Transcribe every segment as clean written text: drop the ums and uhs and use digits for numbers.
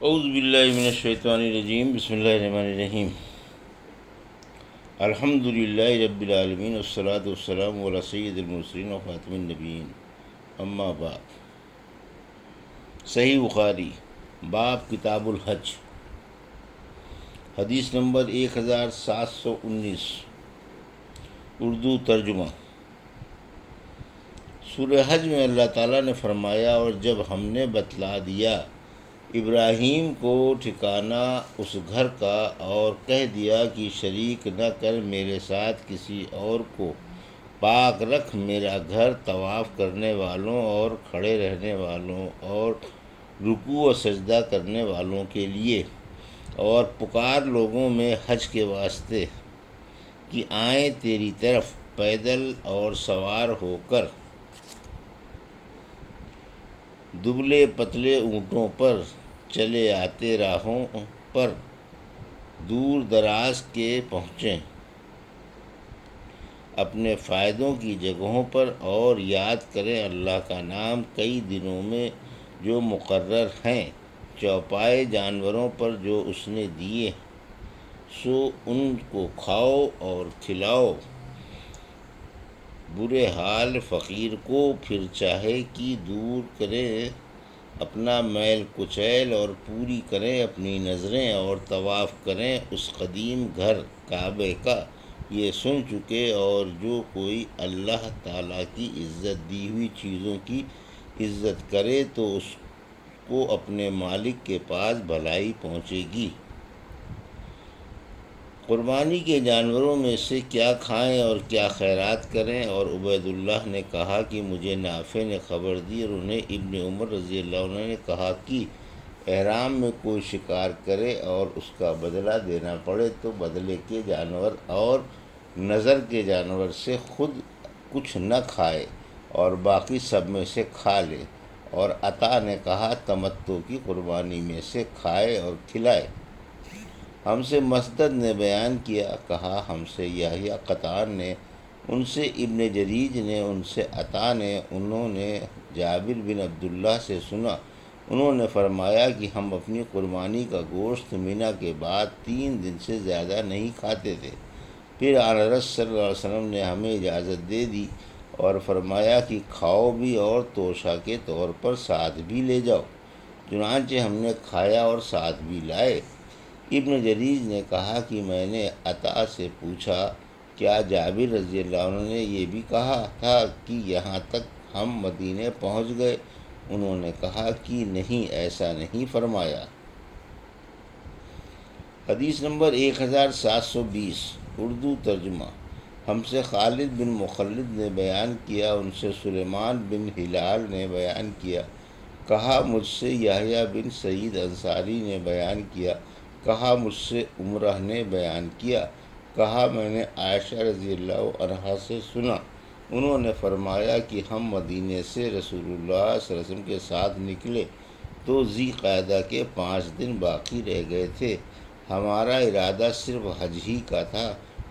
اعوذ باللہ من الشیطان الرجیم، بسم اللہ الرحمن الرحیم۔ الحمد للہ رب العالمین، والصلاة والسلام علی سید المرسلین و خاتم النبیین، اما بعد۔ صحیح بخاری، باب کتاب الحج، حدیث نمبر 1719، اردو ترجمہ۔ سورہ حج میں اللہ تعالیٰ نے فرمایا، اور جب ہم نے بتلا دیا ابراہیم کو ٹھکانہ اس گھر کا اور کہہ دیا کہ شریک نہ کر میرے ساتھ کسی اور کو، پاک رکھ میرا گھر طواف کرنے والوں اور کھڑے رہنے والوں اور رکوع و سجدہ کرنے والوں کے لیے، اور پکار لوگوں میں حج کے واسطے کہ آئیں تیری طرف پیدل اور سوار ہو کر، دبلے پتلے اونٹوں پر، چلے آتے راہوں پر، دور دراز کے پہنچیں، اپنے فائدوں کی جگہوں پر، اور یاد کریں اللہ کا نام کئی دنوں میں جو مقرر ہیں، چوپائے جانوروں پر جو اس نے دیے، سو ان کو کھاؤ اور کھلاؤ، برے حال فقیر کو، پھر چاہے کہ دور کریں اپنا میل کچیل، اور پوری کریں اپنی نظریں، اور طواف کریں اس قدیم گھر کعبے کا، یہ سن چکے، اور جو کوئی اللہ تعالیٰ کی عزت دی ہوئی چیزوں کی عزت کرے تو اس کو اپنے مالک کے پاس بھلائی پہنچے گی۔ قربانی کے جانوروں میں سے کیا کھائیں اور کیا خیرات کریں؟ اور عبید اللہ نے کہا کہ مجھے نافع نے خبر دی، اور انہیں ابن عمر رضی اللہ عنہ نے کہا کہ احرام میں کوئی شکار کرے اور اس کا بدلہ دینا پڑے تو بدلے کے جانور اور نظر کے جانور سے خود کچھ نہ کھائے اور باقی سب میں سے کھا لے، اور عطا نے کہا تمتع کی قربانی میں سے کھائے اور کھلائے۔ ہم سے مسدد نے بیان کیا، کہا ہم سے یحییٰ قطان نے، ان سے ابن جریج نے، ان سے عطا نے، انہوں نے جابر بن عبداللہ سے سنا، انہوں نے فرمایا کہ ہم اپنی قربانی کا گوشت منی کے بعد 3 دن سے زیادہ نہیں کھاتے تھے، پھر آن حضرت صلی اللہ علیہ وسلم نے ہمیں اجازت دے دی اور فرمایا کہ کھاؤ بھی اور توشہ کے طور پر ساتھ بھی لے جاؤ، چنانچہ ہم نے کھایا اور ساتھ بھی لائے۔ ابن جریج نے کہا کہ میں نے عطا سے پوچھا، کیا جابر رضی اللہ عنہ نے یہ بھی کہا تھا کہ یہاں تک ہم مدینے پہنچ گئے؟ انہوں نے کہا کہ نہیں، ایسا نہیں فرمایا۔ حدیث نمبر 1720، اردو ترجمہ۔ ہم سے خالد بن مخلد نے بیان کیا، ان سے سلیمان بن ہلال نے بیان کیا، کہا مجھ سے یحییٰ بن سعید انصاری نے بیان کیا، کہا مجھ سے عمرہ نے بیان کیا، کہا میں نے عائشہ رضی اللہ عنہا سے سنا، انہوں نے فرمایا کہ ہم مدینے سے رسول اللہ صلی اللہ علیہ وسلم کے ساتھ نکلے تو ذی قعدہ کے 5 دن باقی رہ گئے تھے، ہمارا ارادہ صرف حج ہی کا تھا،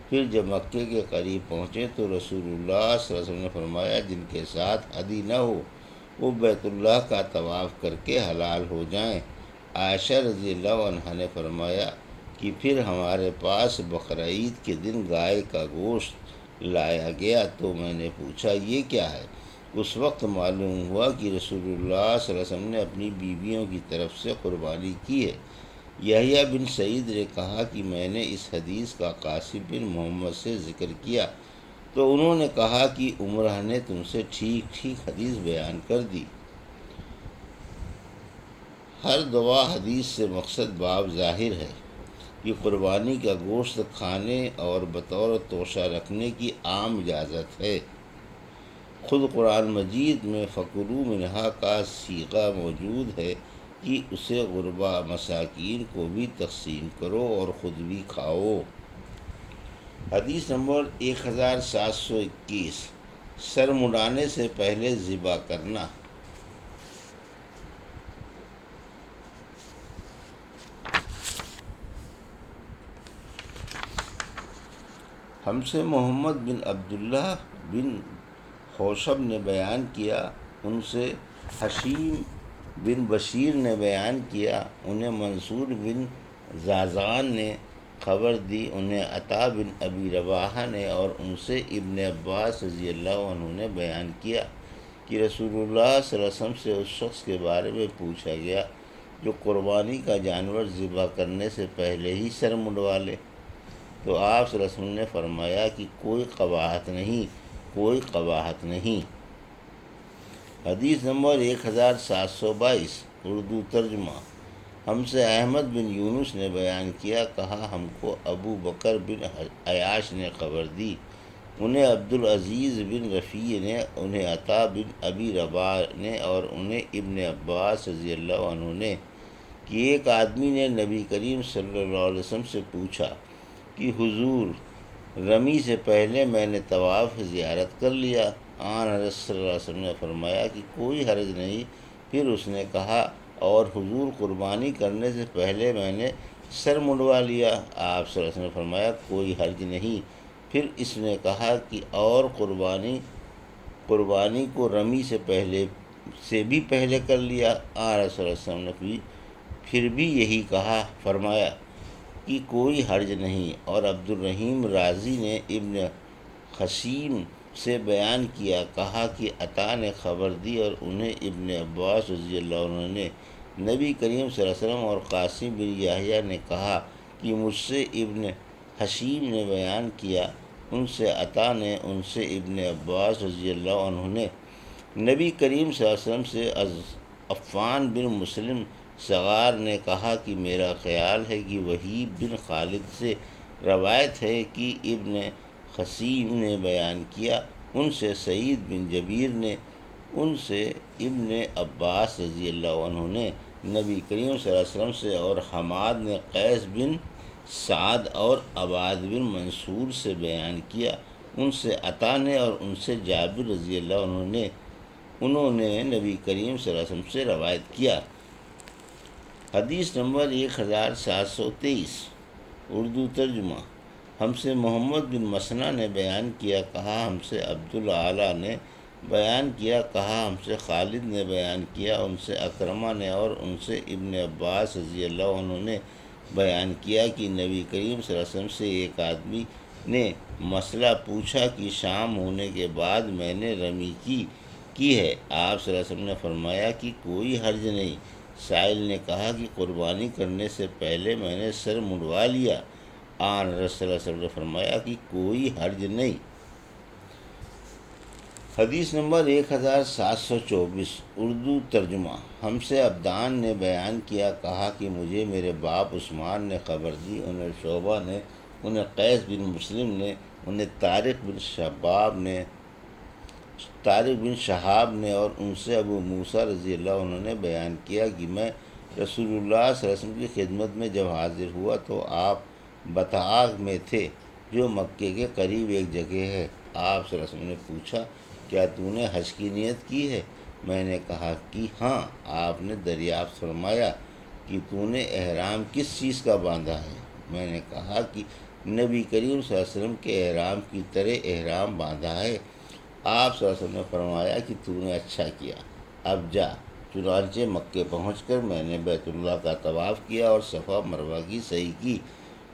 پھر جب مکے کے قریب پہنچے تو رسول اللہ صلی اللہ علیہ وسلم نے فرمایا جن کے ساتھ ہدی نہ ہو وہ بیت اللہ کا طواف کر کے حلال ہو جائیں۔ عائشہ رضی اللہ عنہا نے فرمایا کہ پھر ہمارے پاس بقرعید کے دن گائے کا گوشت لایا گیا تو میں نے پوچھا یہ کیا ہے؟ اس وقت معلوم ہوا کہ رسول اللہ صلی اللہ علیہ وسلم نے اپنی بیویوں کی طرف سے قربانی کی ہے۔ یحییٰ بن سعید نے کہا کہ میں نے اس حدیث کا قاسم بن محمد سے ذکر کیا تو انہوں نے کہا کہ عمرہ نے تم سے ٹھیک ٹھیک حدیث بیان کر دی۔ ہر دوا حدیث سے مقصد باب ظاہر ہے کہ قربانی کا گوشت کھانے اور بطور توشہ رکھنے کی عام اجازت ہے۔ خود قرآن مجید میں فَكُلُوا مِنْهَا کا صیغہ موجود ہے کہ اسے غربا مساکین کو بھی تقسیم کرو اور خود بھی کھاؤ۔ حدیث نمبر 1721، سر مڈانے سے پہلے ذبح کرنا۔ ہم سے محمد بن عبداللہ بن حوشب نے بیان کیا، ان سے حشیم بن بشیر نے بیان کیا، انہیں منصور بن زازان نے خبر دی، انہیں عطا بن ابی رواحہ نے، اور ان سے ابن عباس رضی اللہ عنہ نے بیان کیا کہ رسول اللہ صلی اللہ علیہ وسلم سے اس شخص کے بارے میں پوچھا گیا جو قربانی کا جانور ذبح کرنے سے پہلے ہی سر منڈوا لے، تو آپ صلی اللہ علیہ وسلم نے فرمایا کہ کوئی قباحت نہیں، کوئی قباحت نہیں۔ حدیث نمبر 1722 اردو ترجمہ۔ ہم سے احمد بن یونس نے بیان کیا، کہا ہم کو ابو بکر بن عیاش نے خبر دی، انہیں عبدالعزیز بن رفیع نے، انہیں عطا بن ابی رباح نے، اور انہیں ابن عباس رضی اللہ عنہ نے، کہ ایک آدمی نے نبی کریم صلی اللہ علیہ وسلم سے پوچھا کہ حضور، رمی سے پہلے میں نے طواف زیارت کر لیا، حضرت صلی اللہ علیہ وسلم نے فرمایا کہ کوئی حرج نہیں۔ پھر اس نے کہا، اور حضور، قربانی کرنے سے پہلے میں نے سر منڈوا لیا، آپ صلی اللہ علیہ وسلم نے فرمایا کوئی حرج نہیں۔ پھر اس نے کہا کہ اور قربانی کو رمی سے بھی پہلے کر لیا، آپ صلی اللہ علیہ وسلم نے پھر بھی یہی فرمایا کہ کوئی حرج نہیں۔ اور عبد الرحیم رازی نے ابن خصیم سے بیان کیا، کہا کہ عطا نے خبر دی اور انہیں ابن عباس رضی اللہ عنہ نے، نبی کریم صلی اللہ علیہ وسلم اور قاسم بن یحییٰ نے کہا کہ مجھ سے ابن حشیم نے بیان کیا، ان سے عطا نے، ان سے ابن عباس رضی اللہ عنہ نے، نبی کریم صلی اللہ علیہ وسلم سے عفان بن مسلم صغار نے کہا کہ میرا خیال ہے کہ وہیب بن خالد سے روایت ہے کہ ابن خصیم نے بیان کیا، ان سے سعید بن جبیر نے، ان سے ابن عباس رضی اللہ عنہ نے نبی کریم صلی اللہ علیہ وسلم سے، اور حماد نے قیس بن سعد اور عباد بن منصور سے بیان کیا، ان سے عطا نے، اور ان سے جابر رضی اللہ عنہ نے، انہوں نے نبی کریم صلی اللہ علیہ وسلم سے روایت کیا۔ حدیث نمبر 1723 اردو ترجمہ۔ ہم سے محمد بن مسنہ نے بیان کیا، کہا ہم سے عبدالعالی نے بیان کیا، کہا ہم سے خالد نے بیان کیا، ان سے اکرمہ نے، اور ان سے ابن عباس رضی اللہ عنہ نے بیان کیا کہ نبی کریم صلی اللہ علیہ وسلم سے ایک آدمی نے مسئلہ پوچھا کہ شام ہونے کے بعد میں نے رمی کی ہے، آپ صلی اللہ علیہ وسلم نے فرمایا کہ کوئی حرج نہیں۔ سائل نے کہا کہ قربانی کرنے سے پہلے میں نے سر منڈوا لیا، حضرت صلی اللہ علیہ وسلم نے فرمایا کہ کوئی حرج نہیں۔ حدیث نمبر 1724 اردو ترجمہ۔ ہم سے عبدان نے بیان کیا، کہا کہ مجھے میرے باپ عثمان نے خبر دی، انہیں شعبہ نے، انہیں قیس بن مسلم نے، انہیں طارق بن شہاب نے، اور ان سے ابو موسیٰ رضی اللہ عنہ نے بیان کیا کہ میں رسول اللہ صلی اللہ علیہ وسلم کی خدمت میں جب حاضر ہوا تو آپ بطحاق میں تھے، جو مکے کے قریب ایک جگہ ہے۔ آپ صلی اللہ علیہ وسلم نے پوچھا، کیا تو نے حج کی نیت کی ہے؟ میں نے کہا کہ ہاں۔ آپ نے دریافت فرمایا کہ تو نے احرام کس چیز کا باندھا ہے؟ میں نے کہا کہ نبی کریم صلی اللہ علیہ وسلم کے احرام کی طرح احرام باندھا ہے۔ آپ صلی اللہ علیہ وسلم نے فرمایا کہ تو نے اچھا کیا، اب جا۔ چنانچہ مکے پہنچ کر میں نے بیت اللہ کا طواف کیا اور صفا مروہ کی سعی کی۔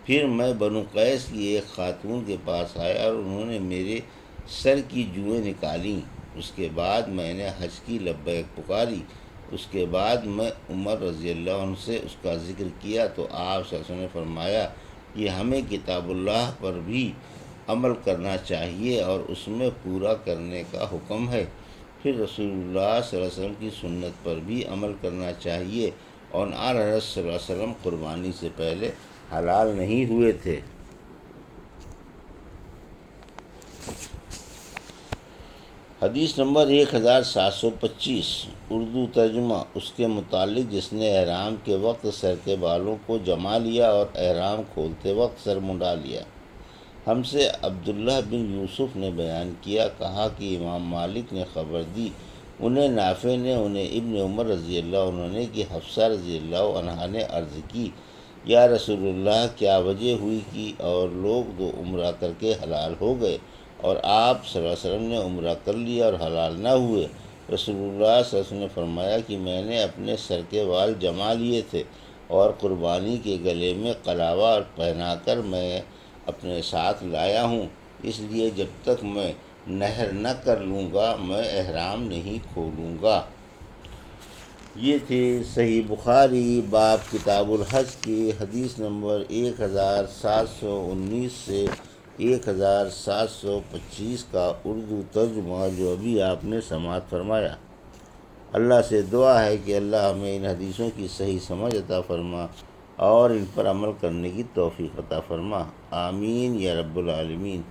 پھر میں بنو قیس کی ایک خاتون کے پاس آیا اور انہوں نے میرے سر کی جوئیں نکالیں۔ اس کے بعد میں نے حج کی لبیک پکاری۔ اس کے بعد میں عمر رضی اللہ عنہ سے اس کا ذکر کیا تو آپ صلی اللہ علیہ وسلم نے فرمایا کہ ہمیں کتاب اللہ پر بھی عمل کرنا چاہیے اور اس میں پورا کرنے کا حکم ہے۔ پھر رسول اللہ صلی اللہ علیہ وسلم کی سنت پر بھی عمل کرنا چاہیے، اور حضرت صلی اللہ علیہ وسلم قربانی سے پہلے حلال نہیں ہوئے تھے۔ حدیث نمبر 1725 اردو ترجمہ۔ اس کے متعلق جس نے احرام کے وقت سر کے بالوں کو جما لیا اور احرام کھولتے وقت سر منڈا لیا۔ ہم سے عبداللہ بن یوسف نے بیان کیا، کہا کہ امام مالک نے خبر دی، انہیں نافع نے، انہیں ابن عمر رضی اللہ عنہ نے، کہ حفصہ رضی اللہ عنہا نے عرض کی، یا رسول اللہ، کیا وجہ ہوئی کہ اور لوگ تو عمرہ کر کے حلال ہو گئے اور آپ صلی اللہ علیہ وسلم نے عمرہ کر لیا اور حلال نہ ہوئے؟ رسول اللہ صلی اللہ علیہ وسلم نے فرمایا کہ میں نے اپنے سر کے بال جما لیے تھے اور قربانی کے گلے میں قلاوہ پہنا کر میں اپنے ساتھ لایا ہوں، اس لیے جب تک میں نہر نہ کر لوں گا میں احرام نہیں کھولوں گا۔ یہ تھی صحیح بخاری باب کتاب الحج کی حدیث نمبر 1719 سے 1725 کا اردو ترجمہ جو ابھی آپ نے سماعت فرمایا۔ اللہ سے دعا ہے کہ اللہ ہمیں ان حدیثوں کی صحیح سمجھ عطا فرما اور ان پر عمل کرنے کی توفیق عطا فرما، آمین یا رب العالمین۔